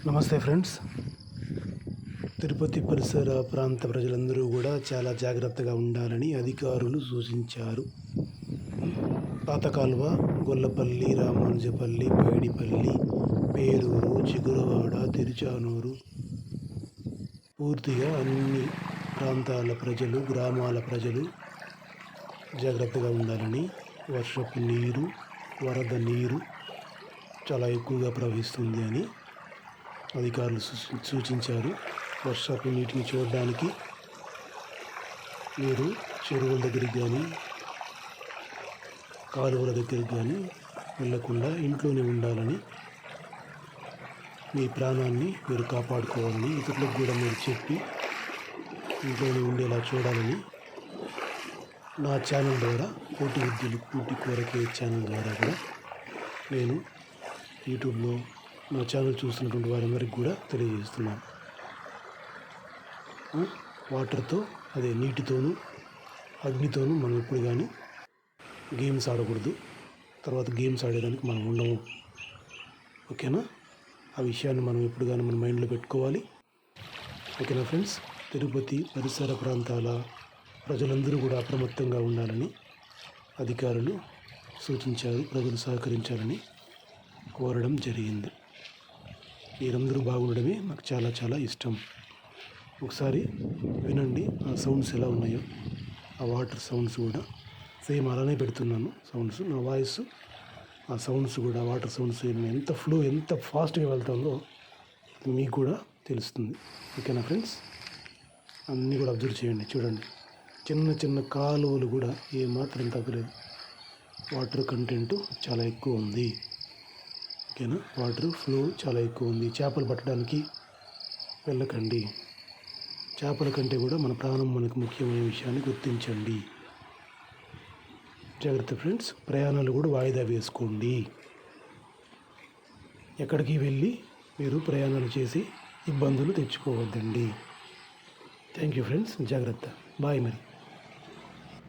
నమస్తే ఫ్రెండ్స్. తిరుపతి పరిసర ప్రాంత ప్రజలందరూ కూడా చాలా జాగ్రత్తగా ఉండాలని అధికారులు సూచించారు. పాతకాలువ, గొల్లపల్లి, రామానుజపల్లి, పైడిపల్లి, పేరూరు, చిగురవాడ, తిరుచానూరు పూర్తిగా అన్ని ప్రాంతాల ప్రజలు, గ్రామాల ప్రజలు జాగ్రత్తగా ఉండాలని, వర్షపు నీరు, వరద నీరు చాలా ఎక్కువగా ప్రవహిస్తుంది అని అధికారులు సూచించారు. వర్షపు నీటిని చూడడానికి మీరు చెరువుల దగ్గరికి కానీ కాలువల దగ్గరికి కానీ వెళ్ళకుండా ఇంట్లోనే ఉండాలని, మీ ప్రాణాన్ని మీరు కాపాడుకోవాలని ఇతరులకు కూడా మీరు చెప్పి ఇంట్లోనే ఉండేలా చూడాలని నా ఛానల్ ద్వారా కోటి విద్యలు కోటి కోరకే ఛానల్ ద్వారా కూడా నేను యూట్యూబ్లో నా ఛానల్ చూస్తున్నటువంటి వారందరికీ కూడా తెలియజేస్తున్నాను. వాటర్తో అదే నీటితోనూ అగ్నితోనూ మనం ఎప్పుడు కానీ గేమ్స్ ఆడకూడదు. తర్వాత గేమ్స్ ఆడేదానికి మనం ఉండము. ఓకేనా? ఆ విషయాన్ని మనం ఎప్పుడు కానీ మన మైండ్లో పెట్టుకోవాలి. ఓకేనా ఫ్రెండ్స్? తిరుపతి పరిసర ప్రాంతాల ప్రజలందరూ కూడా అప్రమత్తంగా ఉండాలని అధికారులు సూచించారు. ప్రజలు సహకరించాలని కోరడం జరిగింది. మీరందరూ బాగుండడమే నాకు చాలా చాలా ఇష్టం. ఒకసారి వినండి ఆ సౌండ్స్ ఎలా ఉన్నాయో. ఆ వాటర్ సౌండ్స్ కూడా సేమ్ అలానే పెడుతున్నాను. సౌండ్స్ నా వాయిస్, ఆ సౌండ్స్ కూడా వాటర్ సౌండ్స్ ఎంత ఫ్లో ఎంత ఫాస్ట్గా వెళ్తుందో మీకు కూడా తెలుస్తుంది. ఓకేనా ఫ్రెండ్స్? అన్నీ కూడా అబ్జర్వ్ చేయండి. చూడండి, చిన్న చిన్న కాలువలు కూడా ఏమాత్రం తగ్గలేదు. వాటర్ కంటెంట్ చాలా ఎక్కువ ఉంది. ఓకేనా? వాటర్ ఫ్లో చాలా ఎక్కువ ఉంది. చేపలు పట్టడానికి వెళ్ళకండి. చేపల కంటే కూడా మన ప్రాణం మనకు ముఖ్యమైన విషయాన్ని గుర్తించండి. జాగ్రత్త ఫ్రెండ్స్. ప్రయాణాలు కూడా వాయిదా వేసుకోండి. ఎక్కడికి వెళ్ళి మీరు ప్రయాణాలు చేసి ఇబ్బందులు తెచ్చుకోవద్దండి. Thank you friends. జాగ్రత్త. బాయ్ మరి.